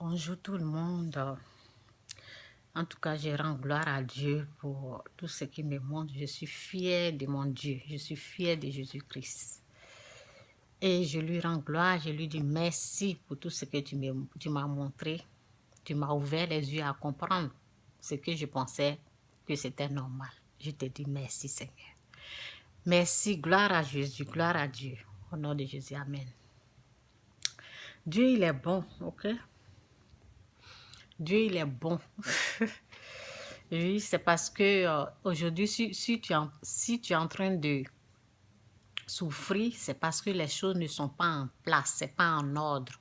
Bonjour tout le monde. En tout cas, je rends gloire à Dieu pour tout ce qu'il me montre. Je suis fière de mon Dieu. Je suis fière de Jésus-Christ. Et je lui rends gloire. Je lui dis merci pour tout ce que tu m'as montré. Tu m'as ouvert les yeux à comprendre ce que je pensais que c'était normal. Je te dis merci, Seigneur. Merci, gloire à Jésus, gloire à Dieu. Au nom de Jésus, Amen. Dieu, il est bon, ok? Dieu, il est bon. Oui, c'est parce que aujourd'hui, si tu es en train de souffrir, c'est parce que les choses ne sont pas en place, c'est pas en ordre.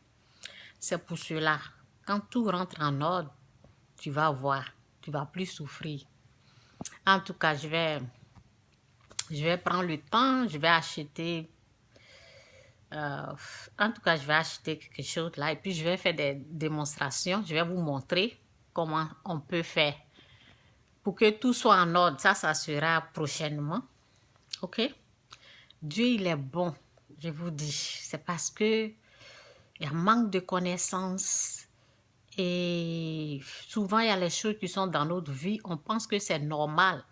C'est pour cela, quand tout rentre en ordre, tu vas voir, tu vas plus souffrir. En tout cas, je vais prendre le temps, je vais acheter, en tout cas, je vais acheter quelque chose là et puis je vais faire des démonstrations. Je vais vous montrer comment on peut faire pour que tout soit en ordre. Ça sera prochainement. Ok? Dieu, il est bon, je vous dis. C'est parce que il y a manque de connaissances et souvent il y a les choses qui sont dans notre vie, on pense que c'est normal,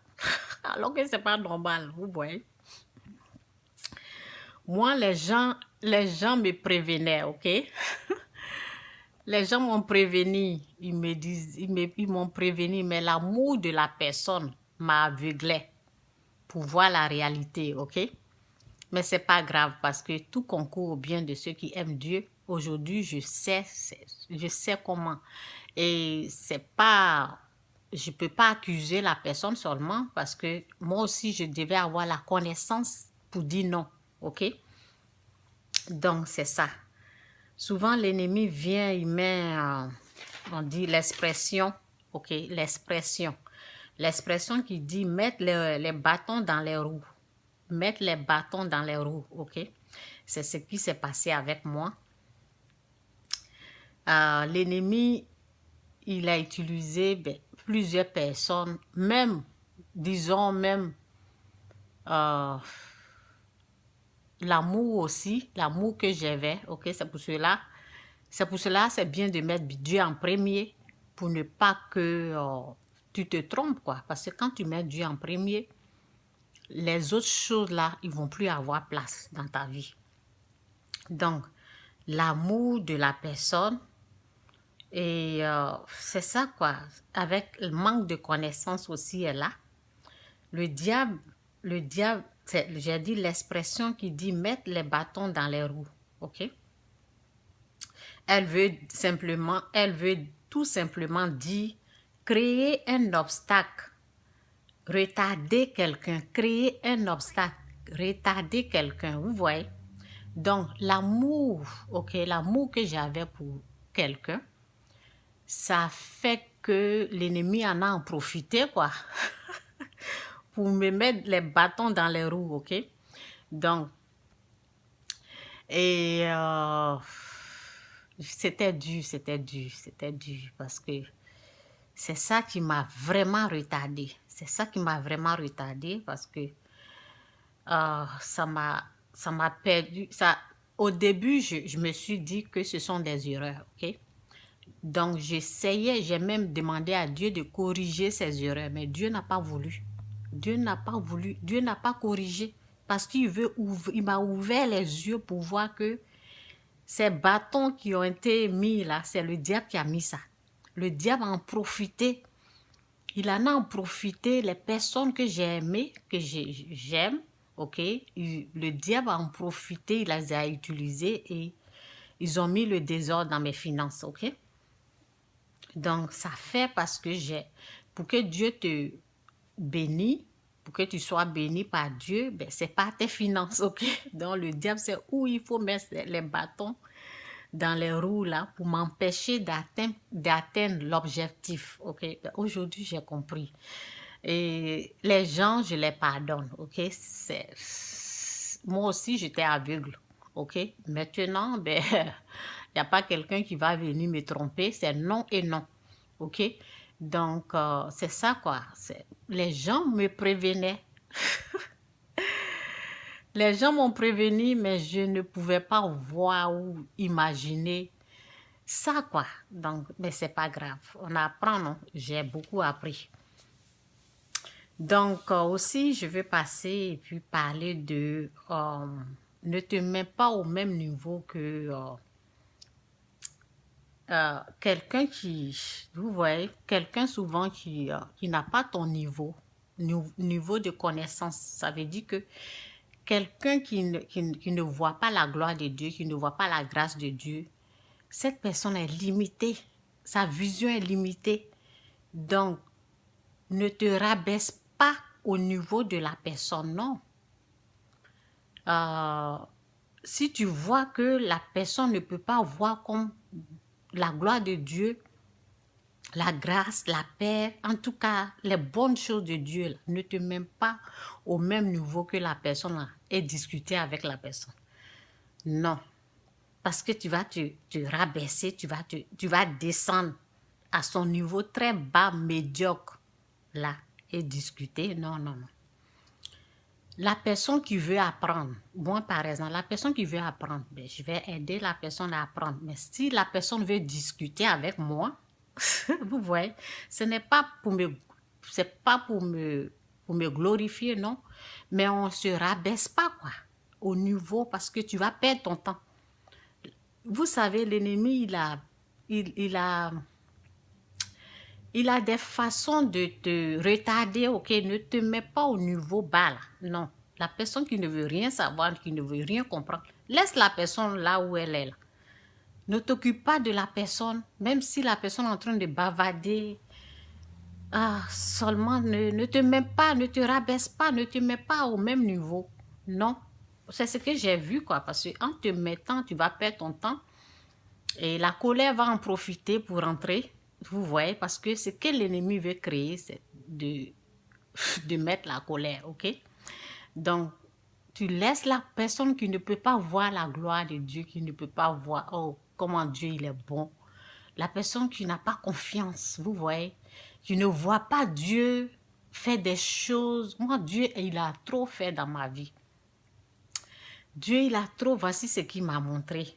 alors que c'est pas normal, vous voyez. Moi, les gens me prévenaient, ok? Les gens m'ont prévenu, ils me disent, ils m'ont prévenu, mais l'amour de la personne m'a aveuglé pour voir la réalité, ok? Mais c'est pas grave parce que tout concourt au bien de ceux qui aiment Dieu. Aujourd'hui, je sais comment. Et c'est pas, je peux pas accuser la personne seulement parce que moi aussi, je devais avoir la connaissance pour dire non. OK? Donc, c'est ça. Souvent, l'ennemi vient, il met, on dit l'expression, OK? L'expression. L'expression qui dit mettre les bâtons dans les roues. Mettre les bâtons dans les roues, ok? C'est ce qui s'est passé avec moi. L'ennemi, il a utilisé plusieurs personnes, même, disons même, l'amour aussi, l'amour que j'avais, ok? C'est bien de mettre Dieu en premier pour ne pas que tu te trompes, quoi. Parce que quand tu mets Dieu en premier, les autres choses là, ils vont plus avoir place dans ta vie. Donc, l'amour de la personne, et c'est ça quoi, avec le manque de connaissances aussi est là. Le diable, j'ai dit l'expression qui dit mettre les bâtons dans les roues, ok? Elle veut tout simplement dire créer un obstacle, retarder quelqu'un, créer un obstacle, retarder quelqu'un, vous voyez? Donc, l'amour, ok, l'amour que j'avais pour quelqu'un, ça fait que l'ennemi en profité, quoi, pour me mettre les bâtons dans les roues, ok? Donc, et c'était dur, parce que c'est ça qui m'a vraiment retardé. C'est ça qui m'a vraiment retardé parce que ça m'a perdu. Au début, je me suis dit que ce sont des erreurs, ok? Donc, j'ai même demandé à Dieu de corriger ces erreurs, mais Dieu n'a pas voulu. Dieu n'a pas voulu, Dieu n'a pas corrigé parce il m'a ouvert les yeux pour voir que ces bâtons qui ont été mis là, c'est le diable qui a mis ça. Le diable a en profité. Il en a profité, les personnes que j'ai aimées, que j'aime, ok? Le diable a en profité, il les a utilisées et ils ont mis le désordre dans mes finances, ok? Donc, ça fait parce que pour que Dieu te bénisse, pour que tu sois béni par Dieu, ben, c'est pas tes finances, ok? Donc, le diable, c'est où il faut mettre les bâtons dans les roues là pour m'empêcher d'atteindre l'objectif, ok? Ben, aujourd'hui, j'ai compris. Et les gens, je les pardonne, ok? Moi aussi, j'étais aveugle, ok? Maintenant, ben, il n'y a pas quelqu'un qui va venir me tromper, c'est non et non, ok? Donc, c'est ça quoi. Les gens me prévenaient. Les gens m'ont prévenu, mais je ne pouvais pas voir ou imaginer ça, quoi. Donc, mais c'est pas grave. On apprend, non? J'ai beaucoup appris. Donc, aussi, je vais passer et puis parler de ne te mets pas au même niveau que quelqu'un qui, vous voyez, quelqu'un souvent qui n'a pas ton niveau de connaissance. Ça veut dire que quelqu'un qui ne voit pas la gloire de Dieu, qui ne voit pas la grâce de Dieu, cette personne est limitée. Sa vision est limitée. Donc, ne te rabaisse pas au niveau de la personne, non. Si tu vois que la personne ne peut pas voir comme la gloire de Dieu, la grâce, la paix, en tout cas, les bonnes choses de Dieu, là, ne te mets pas au même niveau que la personne là, et discuter avec la personne. Non. Parce que tu vas te rabaisser, tu vas descendre à son niveau très bas, médiocre, là, et discuter. Non, non, non. La personne qui veut apprendre, moi par exemple, la personne qui veut apprendre, ben, je vais aider la personne à apprendre. Mais si la personne veut discuter avec moi, vous voyez, ce n'est pas pour me, c'est pas pour me glorifier, non. Mais on ne se rabaisse pas, quoi, au niveau, parce que tu vas perdre ton temps. Vous savez, l'ennemi, il a des façons de te retarder, ok? Ne te mets pas au niveau bas, là. Non. La personne qui ne veut rien savoir, qui ne veut rien comprendre, laisse la personne là où elle est, là. Ne t'occupe pas de la personne, même si la personne est en train de bavarder. Ah, seulement ne te mets pas, ne te rabaisse pas, ne te mets pas au même niveau. Non. C'est ce que j'ai vu, quoi, parce qu'en te mettant, tu vas perdre ton temps. Et la colère va en profiter pour entrer, vous voyez, parce que ce que l'ennemi veut créer, c'est de mettre la colère, ok? Donc, tu laisses la personne qui ne peut pas voir la gloire de Dieu, qui ne peut pas voir, oh, comment Dieu il est bon. La personne qui n'a pas confiance, vous voyez, qui ne voit pas Dieu faire des choses. Moi, Dieu, il a trop fait dans ma vie. Dieu, il a trop, voici ce qu'il m'a montré.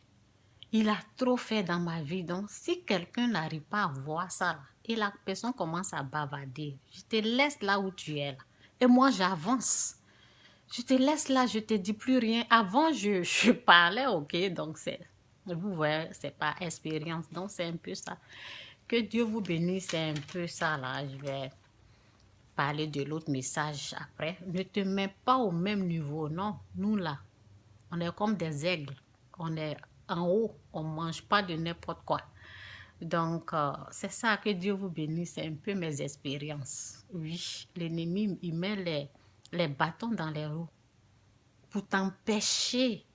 Il a trop fait dans ma vie. Donc, si quelqu'un n'arrive pas à voir ça, là, et la personne commence à bavarder, je te laisse là où tu es. Là. Et moi, j'avance. Je te laisse là, je te dis plus rien. Avant, je parlais, ok? Donc, vous voyez, c'est pas expérience. Donc, c'est un peu ça. Que Dieu vous bénisse, c'est un peu ça là. Je vais parler de l'autre message après. Ne te mets pas au même niveau, non. Nous là, on est comme des aigles. On est en haut, on ne mange pas de n'importe quoi. Donc, c'est ça, que Dieu vous bénisse, c'est un peu mes expériences. Oui, l'ennemi, il met les bâtons dans les roues pour t'empêcher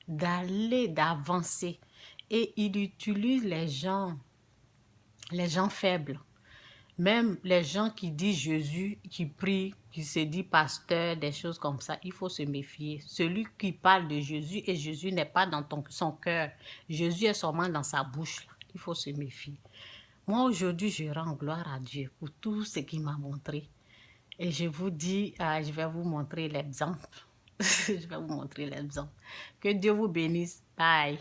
d'aller, d'avancer. Et il utilise les gens faibles. Même les gens qui disent Jésus, qui prient, qui se disent pasteur, des choses comme ça, il faut se méfier. Celui qui parle de Jésus et Jésus n'est pas dans son cœur. Jésus est seulement dans sa bouche. Là. Il faut se méfier. Moi, aujourd'hui, je rends gloire à Dieu pour tout ce qu'il m'a montré. Et je vous dis, je vais vous montrer l'exemple. Je vais vous montrer l'exemple. Que Dieu vous bénisse. Bye.